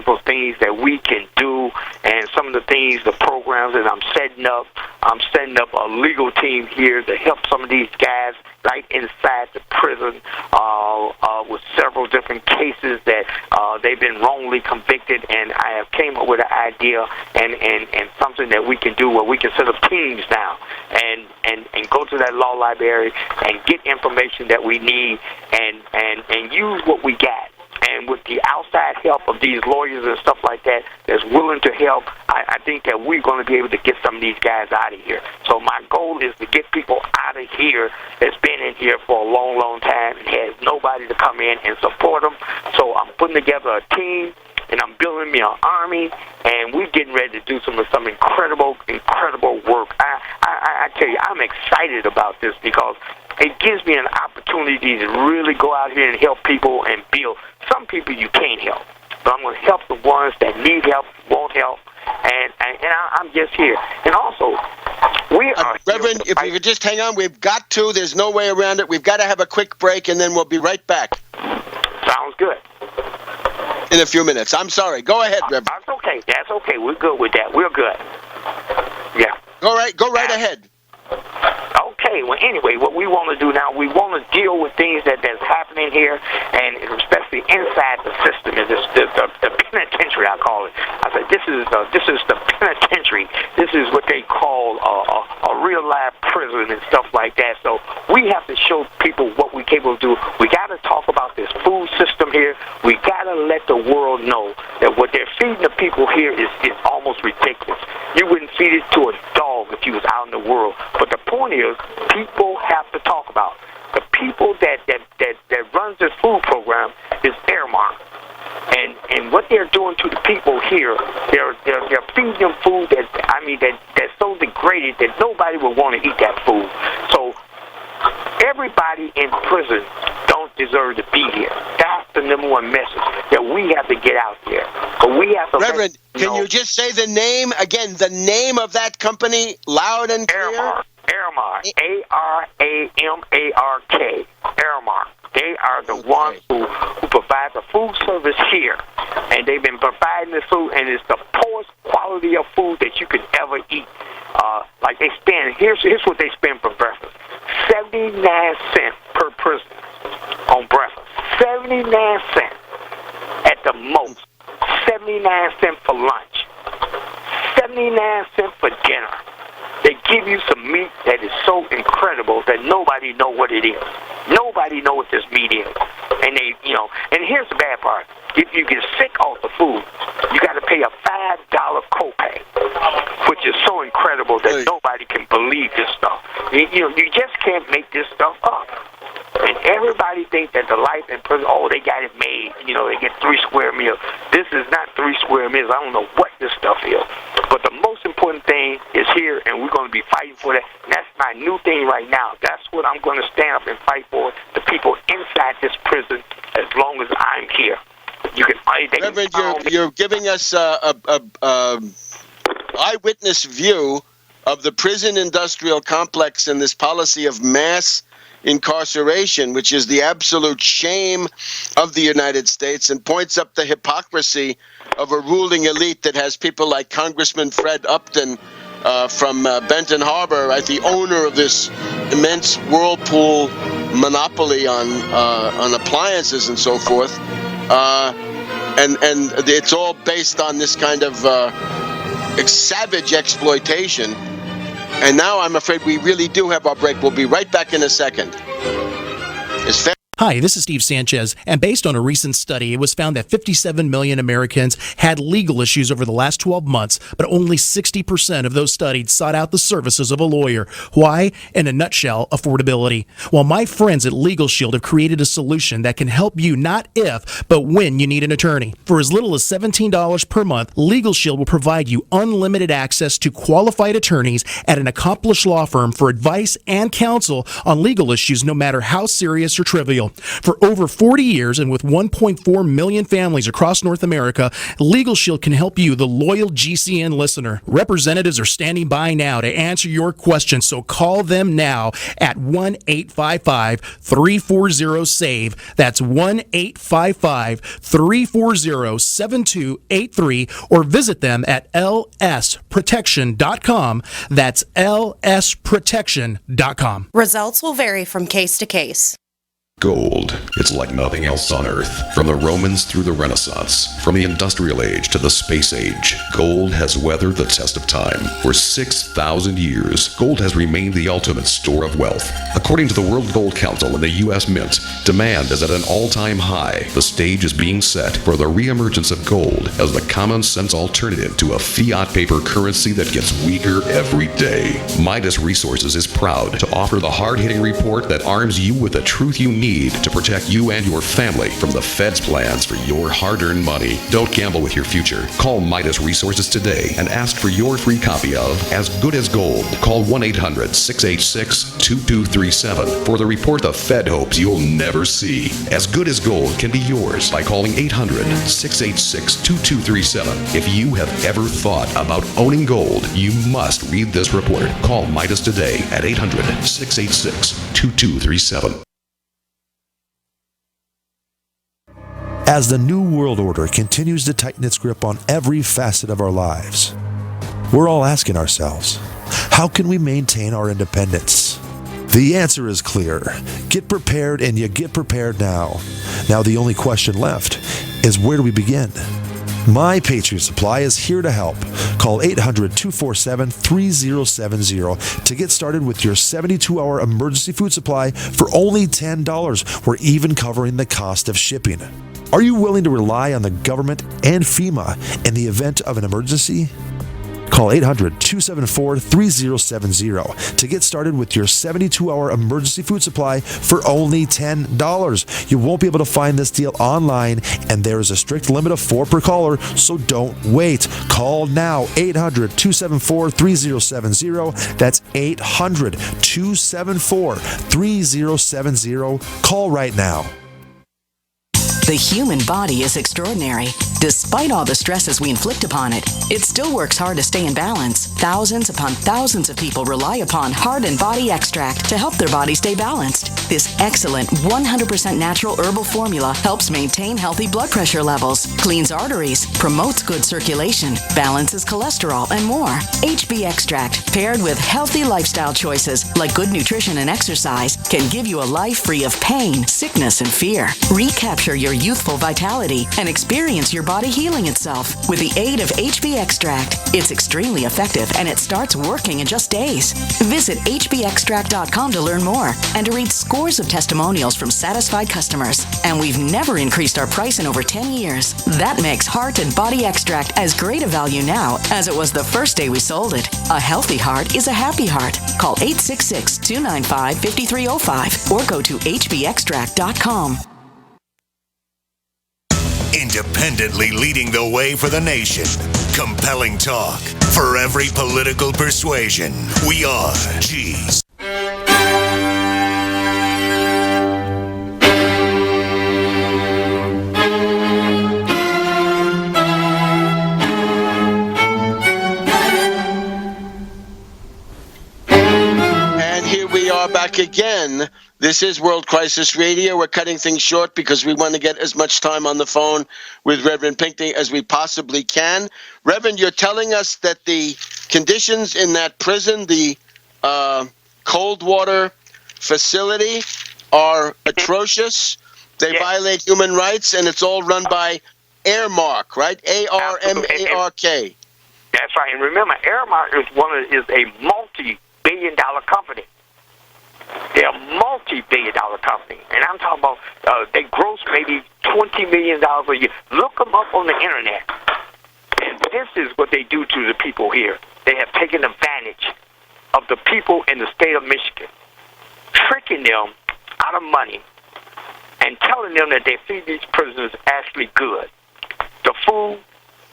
wonderful things that we can do, and some of the things, the programs that I'm setting up. I'm setting up a legal team here to help some of these guys right inside the prison with several different cases that they've been wrongly convicted, and I have came up with an idea and something that we can do where we can set up teams now and go to that law library and get information that we need and use what we got. And with the outside help of these lawyers and stuff like that that's willing to help, I think that we're going to be able to get some of these guys out of here. So my goal is to get people out of here that's been in here for a long, long time and has nobody to come in and support them. So I'm putting together a team, and I'm building me an army, and we're getting ready to do some incredible work. I tell you, I'm excited about this because it gives me an opportunity to really go out here and help people and build. Some people you can't help, but I'm going to help the ones that need help, won't help, and I'm just here. And also, we are Reverend, if you could just hang on, there's no way around it. We've got to have a quick break, and then we'll be right back. Sounds good. In a few minutes. I'm sorry. Go ahead, Reverend. That's okay. That's okay. We're good with that. We're good. Yeah. Go right ahead. Okay, well, anyway, what we want to do now, we want to deal with things that's happening here, and especially inside the system, is the penitentiary, I call it. I said, this is the penitentiary. This is what they call a real-life prison and stuff like that. So we have to show people what we're capable of doing. We got to talk about this food system here. We got to let the world know that what they're feeding the people here is almost ridiculous. You wouldn't feed it to a dog if you was out in the world. But the point is, people have to talk about it. The people that runs this food program is Airmark. And what they're doing to the people here, they're feeding them food that's so degraded that nobody would want to eat that food. So everybody in prison don't deserve to be here. That's the number one message that we have to get out there. But we have to. Reverend, can you just say the name again? The name of that company, loud and clear. Airmark. Aramark. Airmark. They are the ones who provide the food service here, and they've been providing the food, and it's the poorest quality of food that you could ever eat. Like they spend, here's what they spend for breakfast: 79 cents per person on breakfast. 79 cents at the most. 79 cents for lunch. 79 cents for dinner. They give you some meat that is so incredible that nobody know what it is. Nobody know what this meat is. And and here's the bad part. If you get sick off the food, you got to pay a $5 copay, which is so incredible that nobody can believe this stuff. You just can't make this stuff up. And everybody thinks that the life in prison, they got it made. They get 3 square meals. This is not 3 square meals. I don't know what this stuff is. But the most important thing is here, and we're going to be fighting for that. And that's my new thing right now. That's what I'm going to stand up and fight for, the people inside this prison, as long as I'm here. Reverend, you're giving us a eyewitness view of the prison industrial complex and this policy of mass incarceration, which is the absolute shame of the United States, and points up the hypocrisy of a ruling elite that has people like Congressman Fred Upton from Benton Harbor, right, the owner of this immense whirlpool monopoly on appliances and so forth, and it's all based on this kind of savage exploitation. And now I'm afraid we really do have our break. We'll be right back in a second. Hi, this is Steve Sanchez, and based on a recent study, it was found that 57 million Americans had legal issues over the last 12 months, but only 60% of those studied sought out the services of a lawyer. Why? In a nutshell, affordability. Well, my friends at Legal Shield have created a solution that can help you not if, but when you need an attorney. For as little as $17 per month, Legal Shield will provide you unlimited access to qualified attorneys at an accomplished law firm for advice and counsel on legal issues, no matter how serious or trivial. Shield. For over 40 years and with 1.4 million families across North America, Legal Shield can help you, the loyal GCN listener. Representatives are standing by now to answer your questions, so call them now at 1-855-340-SAVE. That's 1-855-340-7283, or visit them at lsprotection.com. That's lsprotection.com. Results will vary from case to case. Gold. It's like nothing else on Earth. From the Romans through the Renaissance, from the Industrial Age to the Space Age, gold has weathered the test of time. For 6,000 years, gold has remained the ultimate store of wealth. According to the World Gold Council and the U.S. Mint, demand is at an all-time high. The stage is being set for the reemergence of gold as the common-sense alternative to a fiat paper currency that gets weaker every day. Midas Resources is proud to offer the hard-hitting report that arms you with the truth you need to protect you and your family from the Fed's plans for your hard-earned money. Don't gamble with your future. Call Midas Resources today and ask for your free copy of As Good as Gold. Call 1-800-686-2237 for the report the Fed hopes you'll never see. As Good as Gold can be yours by calling 800-686-2237. If you have ever thought about owning gold, you must read this report. Call Midas today at 800-686-2237. As the New World Order continues to tighten its grip on every facet of our lives, we're all asking ourselves, how can we maintain our independence? The answer is clear. Get prepared, and you get prepared now. Now the only question left is, where do we begin? My Patriot Supply is here to help. Call 800-247-3070 to get started with your 72-hour emergency food supply for only $10. We're even covering the cost of shipping. Are you willing to rely on the government and FEMA in the event of an emergency? Call 800-274-3070 to get started with your 72-hour emergency food supply for only $10. You won't be able to find this deal online, and there is a strict limit of 4 per caller, so don't wait. Call now, 800-274-3070. That's 800-274-3070. Call right now. The human body is extraordinary. Despite all the stresses we inflict upon it, it still works hard to stay in balance. Thousands upon thousands of people rely upon Heart and Body Extract to help their body stay balanced. This excellent 100% natural herbal formula helps maintain healthy blood pressure levels, cleans arteries, promotes good circulation, balances cholesterol, and more. HB Extract, paired with healthy lifestyle choices like good nutrition and exercise, can give you a life free of pain, sickness, and fear. Recapture your youthful vitality and experience your body healing itself with the aid of HB Extract. It's extremely effective, and it starts working in just days. Visit hbextract.com to learn more and to read scores of testimonials from satisfied customers. And we've never increased our price in over 10 years. That makes Heart and Body Extract as great a value now as it was the first day we sold it. A healthy heart is a happy heart. Call 866-295-5305 or go to hbextract.com. Independently leading the way for the nation. Compelling talk for every political persuasion. We are G's. And here we are back again. This is World Crisis Radio. We're cutting things short because we want to get as much time on the phone with Reverend Pinckney as we possibly can. Reverend, you're telling us that the conditions in that prison, the Coldwater facility, are atrocious. They violate human rights, and it's all run by Airmark, right? ARMARK. That's right. And remember, Airmark is a multi-billion-dollar company. They're a multi-billion-dollar company, and I'm talking about they gross maybe $20 million a year. Look them up on the internet, and this is what they do to the people here. They have taken advantage of the people in the state of Michigan, tricking them out of money and telling them that they feed these prisoners actually good. The food,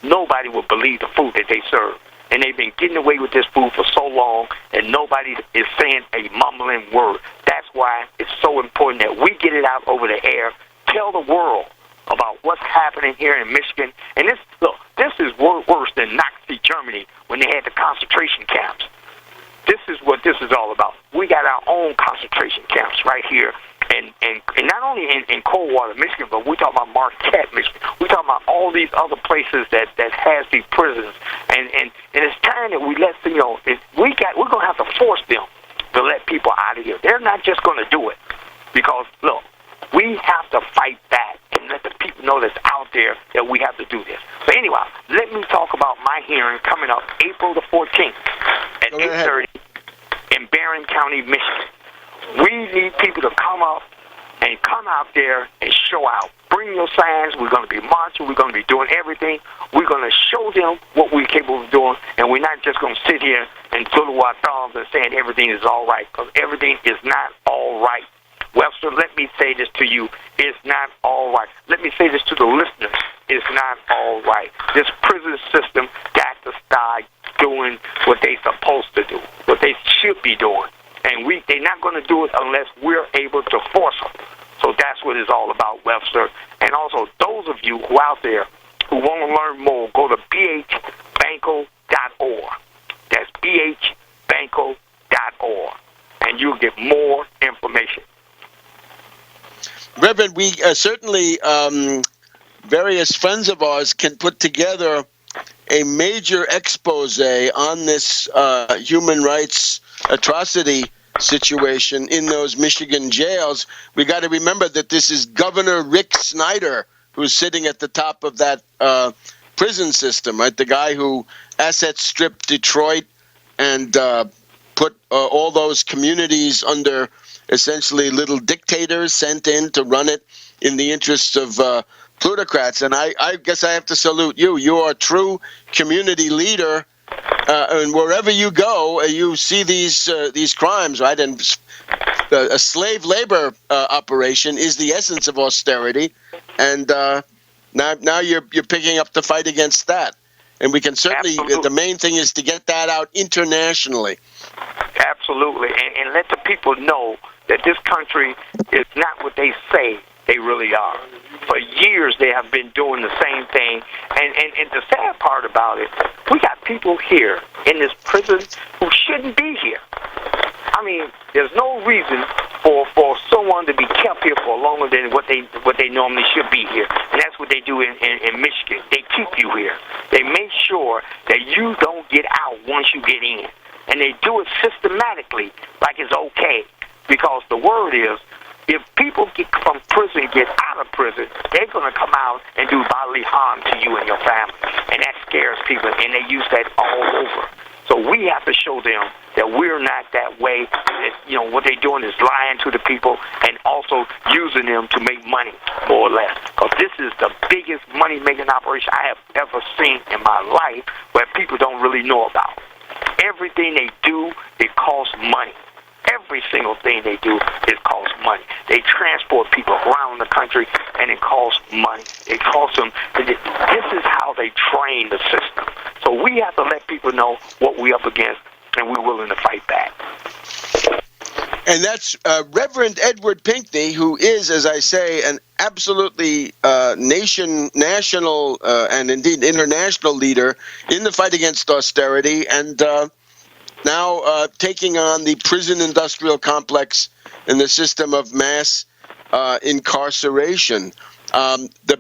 nobody will believe the food that they serve. And they've been getting away with this food for so long, and nobody is saying a mumbling word. That's why it's so important that we get it out over the air, tell the world about what's happening here in Michigan. And this is worse than Nazi Germany when they had the concentration camps. This is what this is all about. We got our own concentration camps right here, and not only in Coldwater, Michigan, but we're talking about Marquette, Michigan. We're talking about all these other places that has these prisons, and it's time that we let them, we're going to have to force them to let people out of here. They're not just going to do it, because look, we have to fight back and let the people know that's out there that we have to do this. So anyway, let me talk about my hearing coming up April the 14th at 8:30 in Barron County, Michigan. We need people to come up and come out there and show out. Bring your signs. We're going to be marching. We're going to be doing everything. We're going to show them what we're capable of doing, and we're not just going to sit here and twiddle our thumbs and saying everything is all right, because everything is not all right. Webster, let me say this to you. It's not all right. Let me say this to the listeners. It's not all right. This prison system got to start doing what they're supposed to do, what they should be doing. And they're not going to do it unless we're able to force them. So that's what it's all about, Webster. And also, those of you who out there who want to learn more, go to bhbanco.org. That's bhbanco.org. And you'll get more information. Reverend, we certainly, various friends of ours can put together a major expose on this human rights atrocity situation in those Michigan jails. We got to remember that this is Governor Rick Snyder who's sitting at the top of that prison system, right? The guy who asset stripped Detroit and put all those communities under essentially little dictators sent in to run it in the interests of plutocrats. And I guess I have to salute you. You are a true community leader. And wherever you go, you see these crimes, right? And a slave labor operation is the essence of austerity. And now you're picking up the fight against that. And we can certainly, the main thing is to get that out internationally. Absolutely. And let the people know that this country is not what they say they really are. For years, they have been doing the same thing. And the sad part about it, we got people here in this prison who shouldn't be here. I mean, there's no reason for someone to be kept here for longer than what they normally should be here. And that's what they do in Michigan. They keep you here. They make sure that you don't get out once you get in. And they do it systematically, like it's okay. Because the word is, if people from prison get out of prison, they're going to come out and do bodily harm to you and your family. And that scares people, and they use that all over. So we have to show them that we're not that way. That, what they're doing is lying to the people and also using them to make money, more or less. Because this is the biggest money-making operation I have ever seen in my life where people don't really know about. Everything they do, it costs money. Every single thing they do, it costs money. They transport people around the country, and it costs money. It costs them. This is how they train the system. So we have to let people know what we're up against, and we're willing to fight back. And that's Reverend Edward Pinckney, who is, as I say, an absolutely national, and indeed international leader in the fight against austerity, and now taking on the prison industrial complex and the system of mass incarceration. The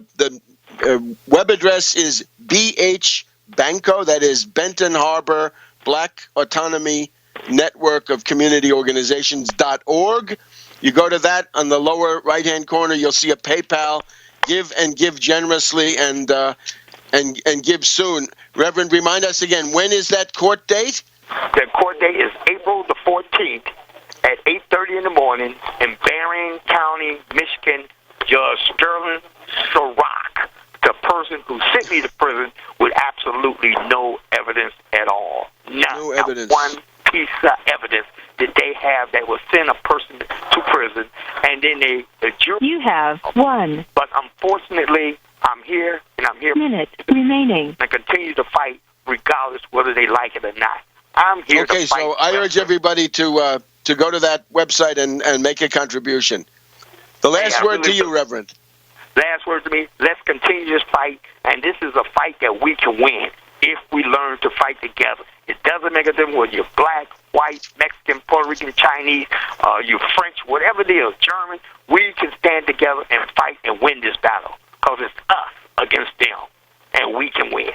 web address is BH-Banco, that is Benton Harbor Black Autonomy Network of Community Organizations.org. You go to that, on the lower right-hand corner, you'll see a PayPal. Give and give generously, and give soon. Reverend, remind us again, when is that court date? The court date is April the 14th at 8:30 in the morning in Barron County, Michigan. Judge Sterling Sirach, the person who sent me to prison, with absolutely no evidence at all. No evidence. Not one piece of evidence that they have that will send a person to prison, and then the jury. You have one. But unfortunately, I'm here, and I'm here. Minute remaining. And continue to fight regardless whether they like it or not. I'm here to fight. Okay, so I urge everybody to to go to that website and make a contribution. The last word to you, Reverend. Last word to me, let's continue this fight, and this is a fight that we can win if we learn to fight together. It doesn't make a difference whether you're black, white, Mexican, Puerto Rican, Chinese, you're French, whatever it is, German. We can stand together and fight and win this battle because it's us against them, and we can win.